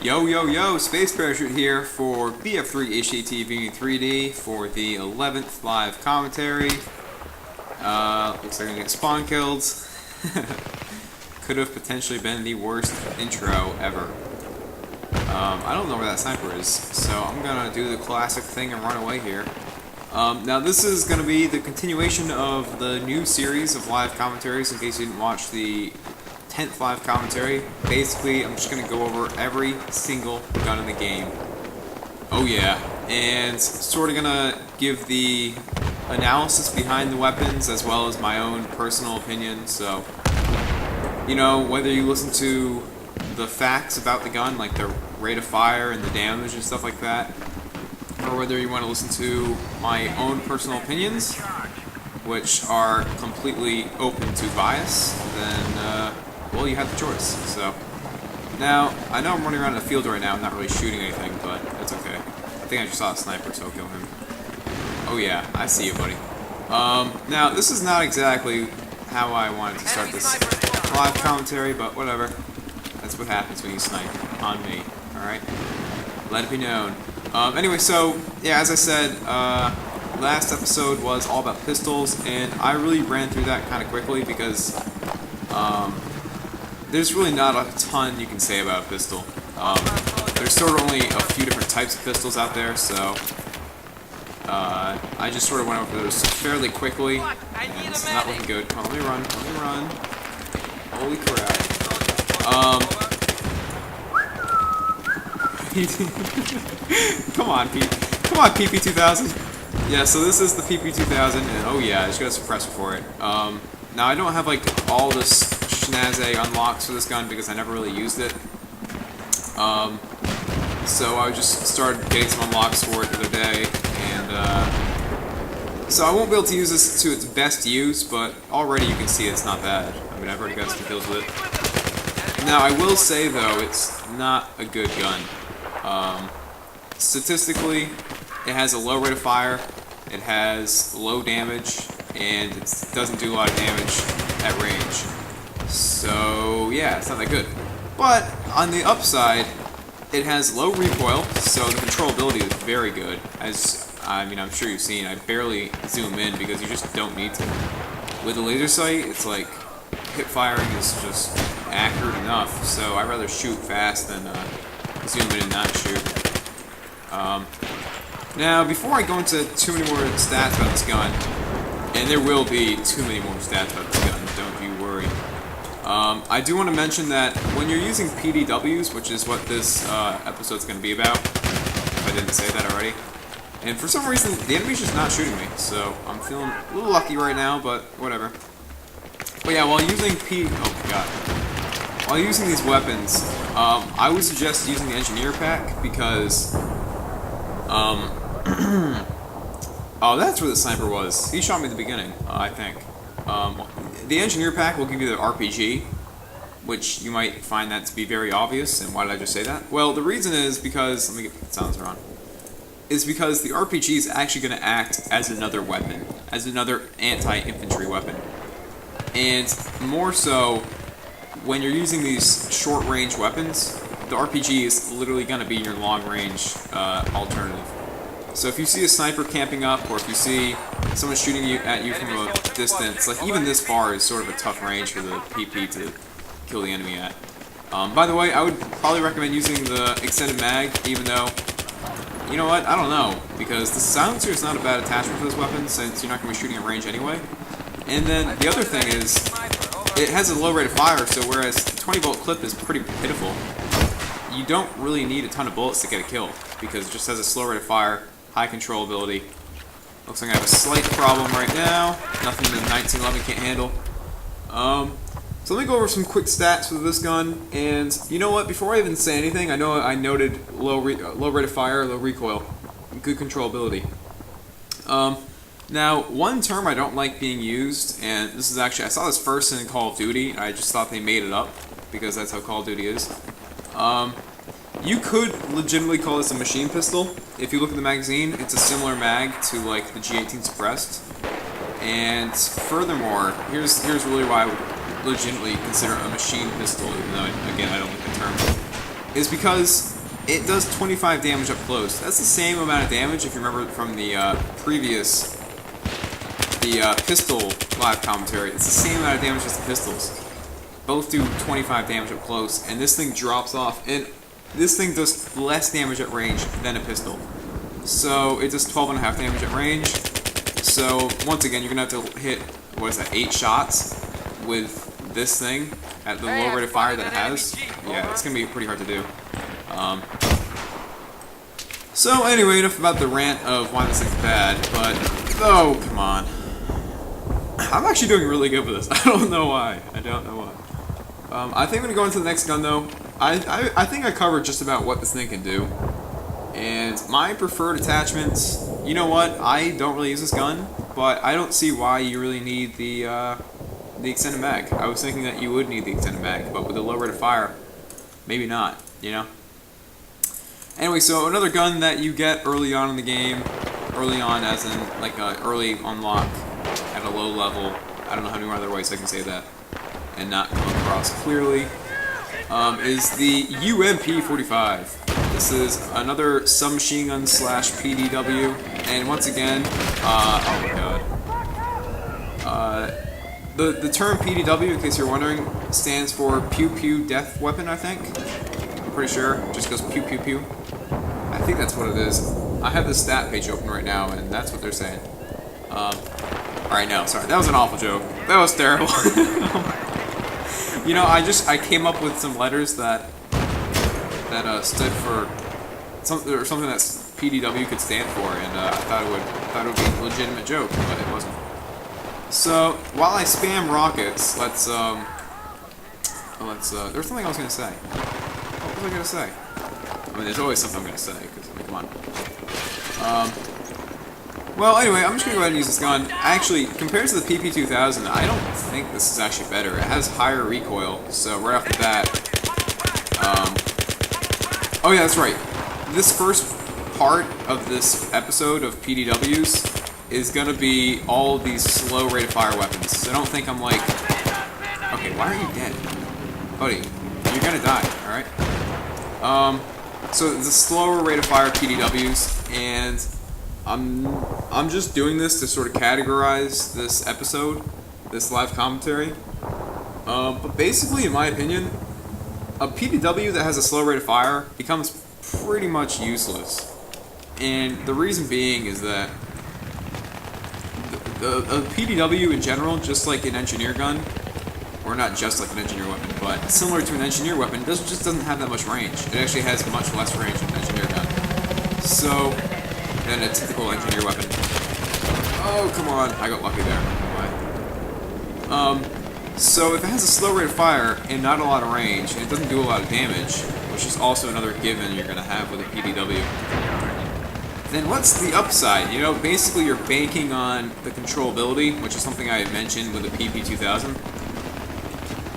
Yo, yo, yo, Space Parachute here for BF3 HDTV in 3D for the 11th live commentary. Looks like I'm gonna get spawn killed. Could have potentially been the worst intro ever. I don't know where that sniper is, so I'm gonna do the classic thing and run away here. Now this is gonna be the continuation of the new series of live commentaries in case you didn't watch the 10th live commentary. Basically, I'm just going to go over every single gun in the game. Oh yeah, and sort of going to give the analysis behind the weapons as well as my own personal opinion. So, you know, whether you listen to the facts about the gun, like the rate of fire and the damage and stuff like that, or whether you want to listen to my own personal opinions, which are completely open to bias, then, well, you have the choice. So, now, I know I'm running around in the field right now, I'm not really shooting anything, but that's okay. I think I just saw a sniper, so I'll kill him. Oh yeah, I see you, buddy. Now, this is not exactly how I wanted to start this live commentary, but whatever. That's what happens when you snipe on me, alright? Let it be known. Anyway, so, yeah, as I said, last episode was all about pistols, and I really ran through that kind of quickly because, there's really not a ton you can say about a pistol. There's sort of only a few different types of pistols out there, so I just sort of went over those fairly quickly, and it's not looking good. Come on, let me run. Holy crap. Come on, PP2000. Yeah, so this is the PP2000, and oh yeah, I just got a suppressor for it. Now I don't have like all this Schnazzy unlocks for this gun because I never really used it. So I just started getting some unlocks for it the other day, and so I won't be able to use this to its best use, but already you can see it's not bad. I mean, I've already got some kills with it. Now I will say though, it's not a good gun. Statistically, it has a low rate of fire, it has low damage, and it doesn't do a lot of damage at range. So yeah, it's not that good. But on the upside, it has low recoil, so the controllability is very good. As I mean, I'm sure you've seen, I barely zoom in because you just don't need to. With a laser sight, it's like hip firing is just accurate enough, so I'd rather shoot fast than zoom in and not shoot. Now, before I go into too many more stats about this gun, and there will be too many more stats about this gun, don't you worry. I do want to mention that when you're using PDWs, which is what this episode's going to be about, if I didn't say that already, and for some reason the enemy's just not shooting me, so I'm feeling a little lucky right now, but whatever. But yeah, while using while using these weapons, I would suggest using the engineer pack because, oh, that's where the sniper was. He shot me at the beginning, I think. The engineer pack will give you the RPG, which you might find that to be very obvious, and why did I just say that? Well, the reason is because, let me get the sounds on, is because the RPG is actually going to act as another weapon, as another anti-infantry weapon. And more so, when you're using these short-range weapons, the RPG is literally going to be your long-range alternative. So if you see a sniper camping up, or if you see someone shooting at you from a distance, like even this far is sort of a tough range for the PP to kill the enemy at. By the way, I would probably recommend using the extended mag, even though, you know what, I don't know, because the silencer is not a bad attachment for this weapon, since you're not going to be shooting at range anyway. And then the other thing is, it has a low rate of fire, so whereas 20-volt clip is pretty pitiful, you don't really need a ton of bullets to get a kill, because it just has a slow rate of fire, high controllability. Looks like I have a slight problem right now. Nothing the 1911 can't handle. So let me go over some quick stats with this gun. And you know what? Before I even say anything, I know I noted low rate of fire, low recoil, good controllability. Now, one term I don't like being used, and this is actually, I saw this first in Call of Duty, and I just thought they made it up because that's how Call of Duty is. You could legitimately call this a machine pistol. If you look at the magazine, it's a similar mag to like the G18 suppressed. And furthermore, here's really why I would legitimately consider it a machine pistol, even though, again, I don't like the term. is because it does 25 damage up close. That's the same amount of damage, if you remember from the previous, pistol live commentary. It's the same amount of damage as the pistols. Both do 25 damage up close, and this thing drops off, and this thing does less damage at range than a pistol. So it does 12.5 damage at range. So once again, you're gonna have to hit, what is that, 8 shots with this thing at the low rate of fire that it has. Yeah, it's gonna be pretty hard to do. So anyway, enough about the rant of why this thing's bad, but, oh, come on. I'm actually doing really good with this. I don't know why. I don't know why. I think I'm gonna go into the next gun though. I think I covered just about what this thing can do. And my preferred attachments, you know what, I don't really use this gun, but I don't see why you really need the extended mag. I was thinking that you would need the extended mag, but with a low rate of fire, maybe not, you know? Anyway, so another gun that you get early on in the game, early on as in like a early unlock at a low level, I don't know how many other ways I can say that and not come across clearly, is the UMP-45. This is another submachine gun slash PDW, and once again, oh my god. The term PDW, in case you're wondering, stands for Pew Pew Death Weapon, I think. I'm pretty sure. It just goes pew pew pew. I think that's what it is. I have the stat page open right now, and that's what they're saying. Alright, no, sorry. That was an awful joke. That was terrible. You know, I came up with some letters that stood for something that PDW could stand for, and I thought it would be a legitimate joke, but it wasn't. So while I spam rockets, there's something I was gonna say. What was I gonna say? I mean, there's always something I'm gonna say, because I mean, come on. Well, anyway, I'm just gonna go ahead and use this gun. Actually, compared to the PP2000, I don't think this is actually better. It has higher recoil, so right off the bat. Oh yeah, that's right. This first part of this episode of PDWs is gonna be all of these slow rate of fire weapons. So don't think I'm like, okay, why are you dead, buddy? You're gonna die, all right? So it's a slower rate of fire PDWs, and I'm just doing this to sort of categorize this episode, this live commentary. But basically, in my opinion, a PDW that has a slow rate of fire becomes pretty much useless. And the reason being is that a PDW in general, just like an engineer gun, or not just like an engineer weapon, but similar to an engineer weapon, just doesn't have that much range. It actually has much less range than an engineer gun. So, than a typical engineer weapon. Oh, come on. I got lucky there. So if it has a slow rate of fire and not a lot of range, and it doesn't do a lot of damage, which is also another given you're going to have with a PDW, then what's the upside? You know, basically you're banking on the controllability, which is something I had mentioned with the PP2000.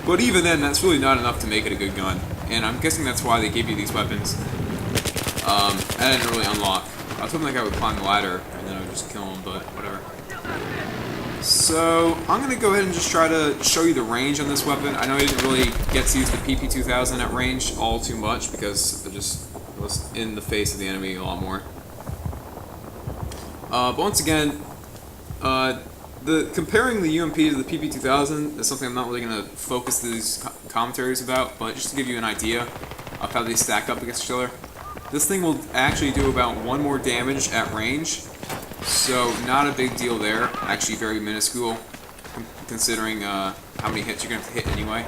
But even then, that's really not enough to make it a good gun. And I'm guessing that's why they gave you these weapons. I didn't really unlock. I was hoping that guy would climb the ladder, and then I would just kill him, but whatever. So, I'm going to go ahead and just try to show you the range on this weapon. I know I didn't really get to use the PP2000 at range all too much, because it just was in the face of the enemy a lot more. But once again, comparing the UMP to the PP2000 is something I'm not really going to focus these commentaries about, but just to give you an idea of how they stack up against each other. This thing will actually do about 1 more damage at range, so not a big deal there. Actually very minuscule, considering how many hits you're going to have to hit anyway.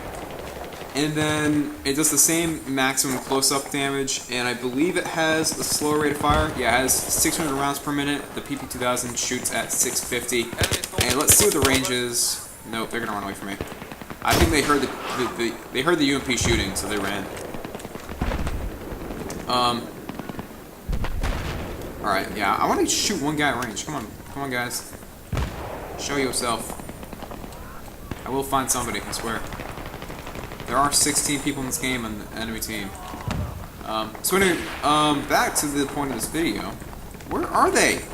And then it does the same maximum close-up damage, and I believe it has a slower rate of fire. Yeah, it has 600 rounds per minute. The PP2000 shoots at 650. And let's see what the range is. Nope, they're gonna run away from me. I think they heard they heard the UMP shooting, so they ran. All right, yeah, I want to shoot one guy at range. Come on, guys. Show yourself. I will find somebody, I swear. There are 16 people in this game on the enemy team. So anyway, back to the point of this video. Where are they?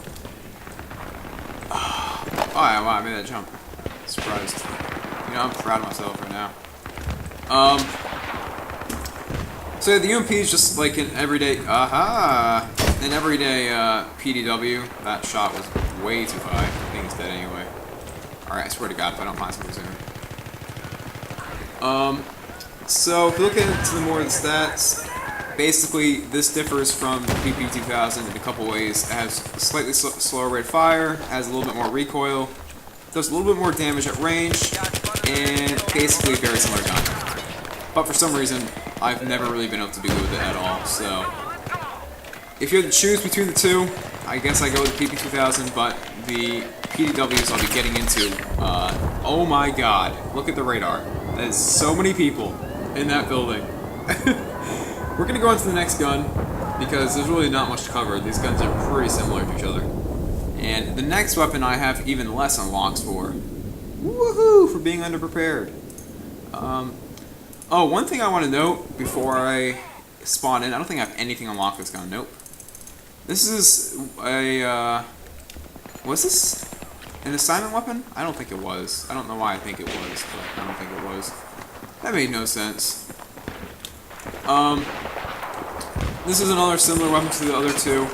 Oh, yeah, wow, I made that jump. Surprised. You know, I'm proud of myself right now. So the UMP is just like an everyday, PDW. That shot was way too high. I think it's dead anyway. Alright, I swear to God, if I don't find something soon. So if you look into the more of the stats, basically this differs from the PP2000 in a couple ways. It has a slightly slower rate of fire, has a little bit more recoil, does a little bit more damage at range, and basically a very similar gun. But for some reason, I've never really been able to do with it at all, so if you had to choose between the two, I guess I go with the PP2000, but the PDWs I'll be getting into, oh my god, look at the radar. That is so many people in that building. We're going to go on to the next gun, because there's really not much to cover. These guns are pretty similar to each other. And the next weapon I have even less unlocks for. Woohoo! For being underprepared. Oh, one thing I want to note before I spawn in, I don't think I have anything unlocked with this gun. Nope. This is a, was this an assignment weapon? I don't think it was. I don't know why I think it was, but I don't think it was. That made no sense. This is another similar weapon to the other two.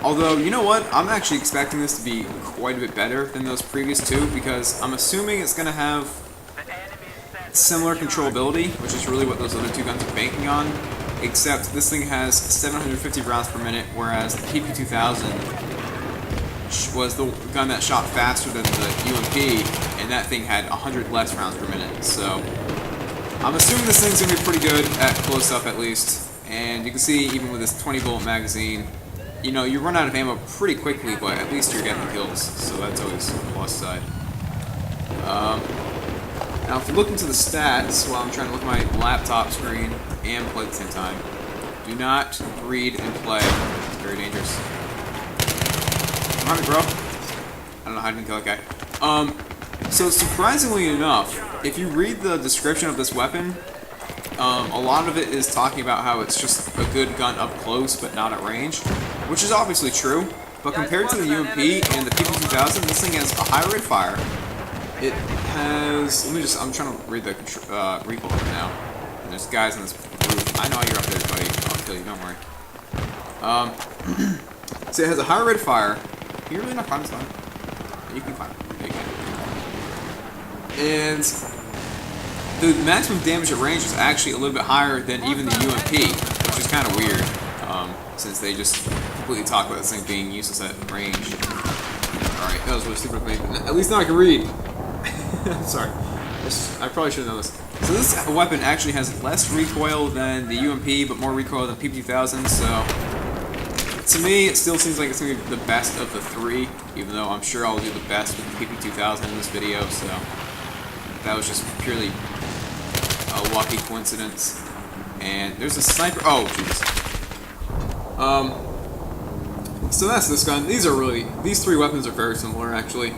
Although, you know what? I'm actually expecting this to be quite a bit better than those previous two, because I'm assuming it's going to have similar controllability, which is really what those other two guns are banking on, except this thing has 750 rounds per minute, whereas the PP2000 was the gun that shot faster than the UMP, and that thing had 100 less rounds per minute. So I'm assuming this thing's going to be pretty good at close-up at least, and you can see even with this 20-bullet magazine, you know, you run out of ammo pretty quickly, but at least you're getting kills, so that's always a plus side. Now, if you look into the stats while I'm trying to look at my laptop screen and play at the same time, do not read and play. It's very dangerous. Come on, bro. I don't know how I didn't kill that guy. So surprisingly enough, if you read the description of this weapon, a lot of it is talking about how it's just a good gun up close but not at range, which is obviously true, but compared to the UMP and the PP2000, this thing has a high rate of fire. It has, I'm trying to read the recoil right now, and there's guys on this roof. I know you're up there, buddy. I'll kill you, don't worry. So it has a higher rate of fire. Can you really not find this one? You can find it. Yeah, you can. And the maximum damage at range is actually a little bit higher than even the UMP, which is kind of weird, since they just completely talk about this thing being useless at range. Alright, that was really stupid of me. At least now I can read. I'm sorry. I probably should have known this. So this weapon actually has less recoil than the UMP, but more recoil than PP2000, so to me, it still seems like it's going to be the best of the three, even though I'm sure I'll do the best with the PP2000 in this video, so that was just purely a lucky coincidence. And there's a sniper. Oh, jeez. So that's this gun. These three weapons are very similar, actually.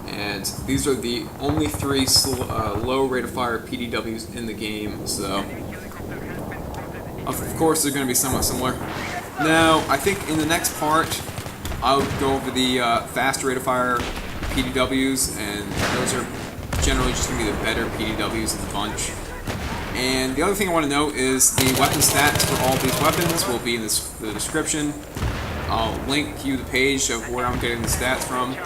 And these are the only three low rate of fire PDWs in the game, so of course they're going to be somewhat similar. Now, I think in the next part, I'll go over the fast rate of fire PDWs, and those are generally just going to be the better PDWs in the bunch. And the other thing I want to note is the weapon stats for all these weapons will be in the description. I'll link you the page of where I'm getting the stats from.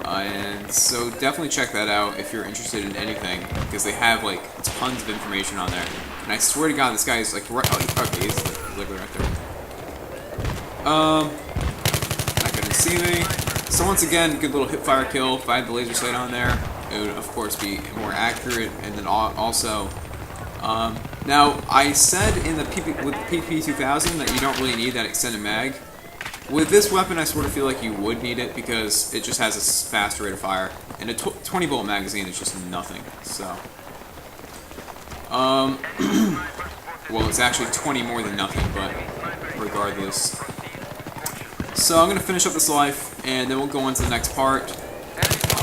And so definitely check that out if you're interested in anything, because they have like tons of information on there. And I swear to God, this guy is like right. Oh, okay, he's literally right there. Not gonna see me. So once again, good little hip fire kill. If I had the laser sight on there, it would of course be more accurate. And then also, now I said in the PP2000 that you don't really need that extended mag. With this weapon, I sort of feel like you would need it because it just has a faster rate of fire, and a 20-bullet magazine is just nothing. So, well, it's actually 20 more than nothing, but regardless. So I'm gonna finish up this life, and then we'll go on to the next part.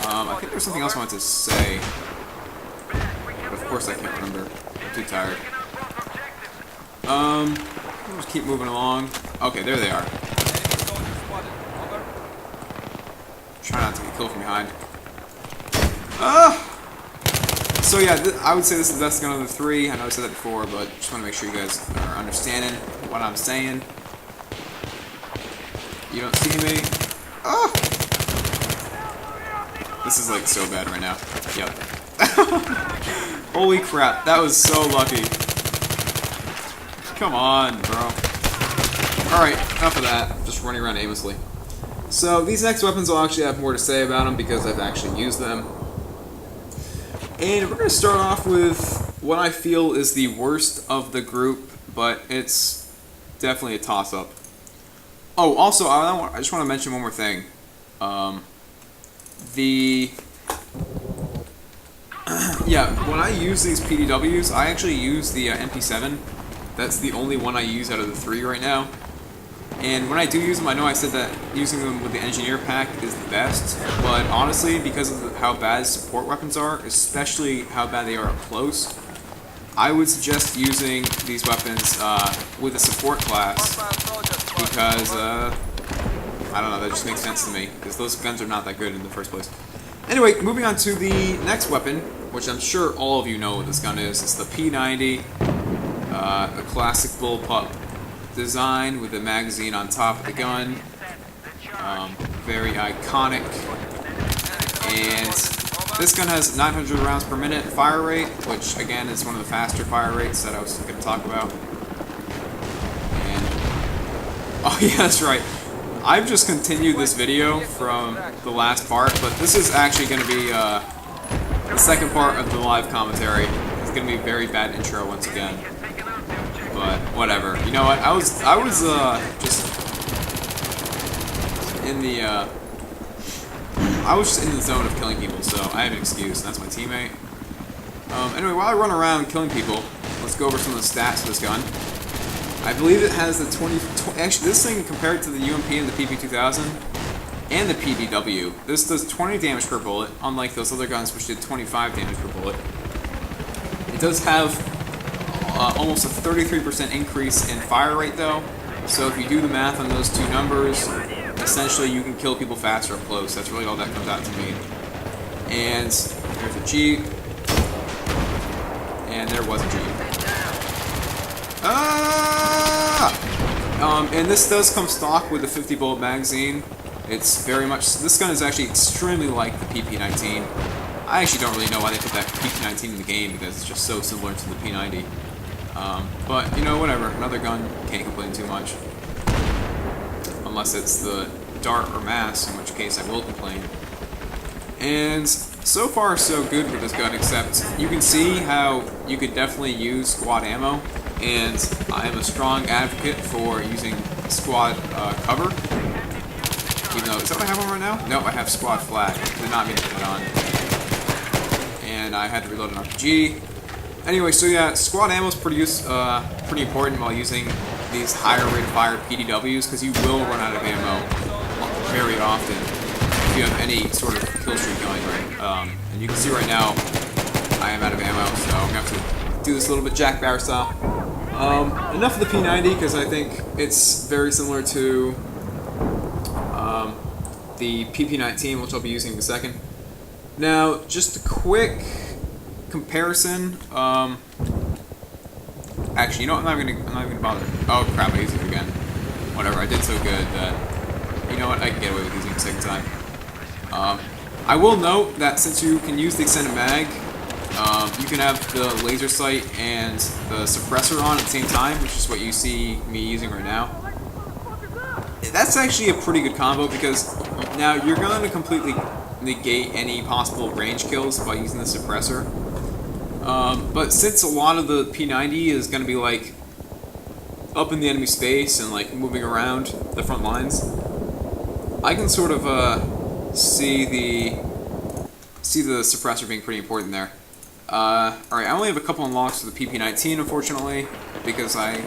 I think there's something else I wanted to say, but of course I can't remember. I'm too tired. We'll just keep moving along. Okay, there they are. Try not to get killed from behind. So yeah, I would say this is the best gun of the three. I know I said that before, but just want to make sure you guys are understanding what I'm saying. You don't see me? Oh! This is like so bad right now. Yep. Holy crap, that was so lucky. Come on, bro. Alright, enough of that. Just running around aimlessly. So these next weapons I'll actually have more to say about them because I've actually used them. And we're going to start off with what I feel is the worst of the group, but it's definitely a toss-up. Oh, also, I just want to mention one more thing. Yeah, when I use these PDWs, I actually use the MP7. That's the only one I use out of the three right now. And when I do use them, I know I said that using them with the engineer pack is the best, but honestly, because of how bad support weapons are, especially how bad they are up close, I would suggest using these weapons with a support class, because, I don't know, that just makes sense to me, because those guns are not that good in the first place. Anyway, moving on to the next weapon, which I'm sure all of you know what this gun is. It's the P90, a classic bullpup design with a magazine on top of the gun. Very iconic. And this gun has 900 rounds per minute fire rate, which again is one of the faster fire rates that I was going to talk about. And oh yeah, that's right. I've just continued this video from the last part, but this is actually going to be the second part of the live commentary. It's going to be a very bad intro once again. But whatever. You know what? I was just in the zone of killing people, so I have an excuse, and that's my teammate. Anyway, while I run around killing people, let's go over some of the stats of this gun. I believe it has the 20 actually, this thing compared to the UMP and the PP2000 and the PDW, this does 20 damage per bullet, unlike those other guns which did 25 damage per bullet. It does have almost a 33% increase in fire rate though, so if you do the math on those two numbers, essentially you can kill people faster up close. That's really all that comes out to mean. And there's a Jeep, and there was a Jeep. And this does come stock with a 50 bullet magazine. It's very much, this gun is actually extremely like the PP19. I actually don't really know why they put that PP19 in the game because it's just so similar to the P90. But, you know, whatever. Another gun, can't complain too much. Unless it's the Dart or Mass, in which case I will complain. And so far so good with this gun, except you can see how you could definitely use squad ammo, and I am a strong advocate for using squad cover. Even though, is that what I have on right now? Nope, I have squad flag. Did not mean to put that on. And I had to reload an RPG. Anyway, so yeah, squad ammo is pretty important while using these higher rate of fire PDWs, because you will run out of ammo very often if you have any sort of kill streak going, right? And you can see right now, I am out of ammo, so I'm going to have to do this a little bit Jack Bauer style. Enough of the P90, because I think it's very similar to the PP19, which I'll be using in a second. Now, just a quick comparison. Actually, you know what? I'm not even gonna bother. Oh crap! I used it again. Whatever. I did so good that you know what? I can get away with using it a second time. I will note that since you can use the extended mag, you can have the laser sight and the suppressor on at the same time, which is what you see me using right now. That's actually a pretty good combo because now you're going to completely negate any possible range kills by using the suppressor. But since a lot of the P90 is going to be like up in the enemy space and like moving around the front lines, I can sort of see the suppressor being pretty important there. Alright, I only have a couple unlocks for the PP19, unfortunately, because I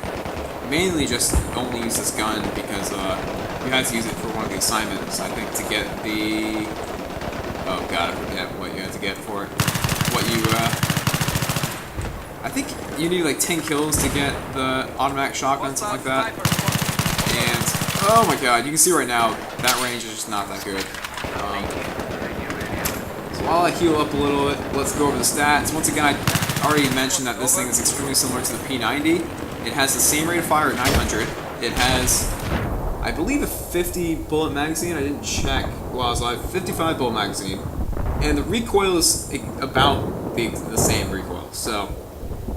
mainly just only use this gun because you had to use it for one of the assignments, I think, to get the... Oh god, I forget what you had to get for it. What you, I think you need like 10 kills to get the automatic shotgun, something like that. And, oh my god, you can see right now, that range is just not that good. So while I heal up a little bit, let's go over the stats. Once again, I already mentioned that this thing is extremely similar to the P90. It has the same rate of fire at 900. It has, I believe, a 50 bullet magazine. I didn't check while I was live. 55 bullet magazine. And the recoil is about the same recoil. So,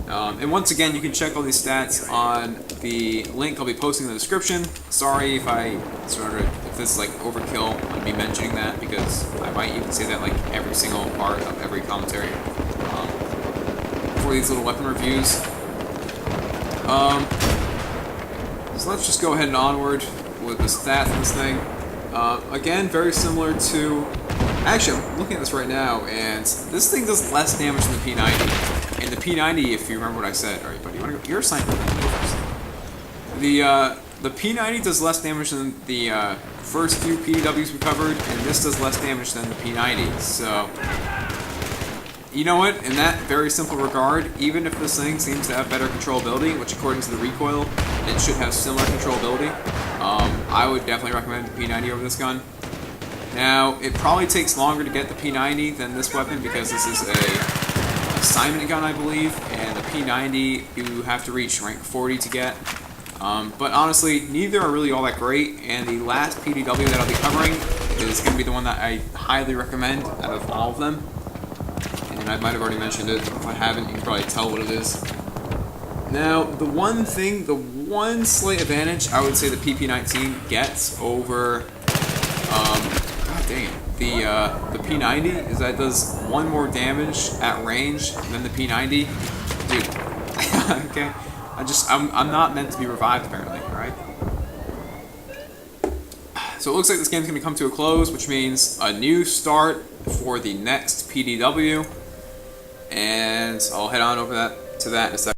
and once again, you can check all these stats on the link I'll be posting in the description. Sorry if if this is like overkill on me mentioning that, because I might even say that like every single part of every commentary for these little weapon reviews. So let's just go ahead and onward with the stats of this thing. Again, very similar to... Actually, I'm looking at this right now, and this thing does less damage than the P90. And the P90, if you remember what I said... Alright, buddy, you wanna go? You're a sniper. The P90 does less damage than the first few PDWs we covered, and this does less damage than the P90. So, you know what? In that very simple regard, even if this thing seems to have better controllability, which according to the recoil, it should have similar controllability, I would definitely recommend the P90 over this gun. Now, it probably takes longer to get the P90 than this weapon because this is a assignment gun, I believe, and the P90 you have to reach rank 40 to get. But honestly, neither are really all that great, and the last PDW that I'll be covering is going to be the one that I highly recommend out of all of them. And I might have already mentioned it. If I haven't, you can probably tell what it is. Now, the one slight advantage I would say the PP19 gets over, god dang it, the P90 is that it does one more damage at range than the P90. Dude, okay. I'm not meant to be revived, apparently, alright? So it looks like this game's going to come to a close, which means a new start for the next PDW. And I'll head on over to that in a second.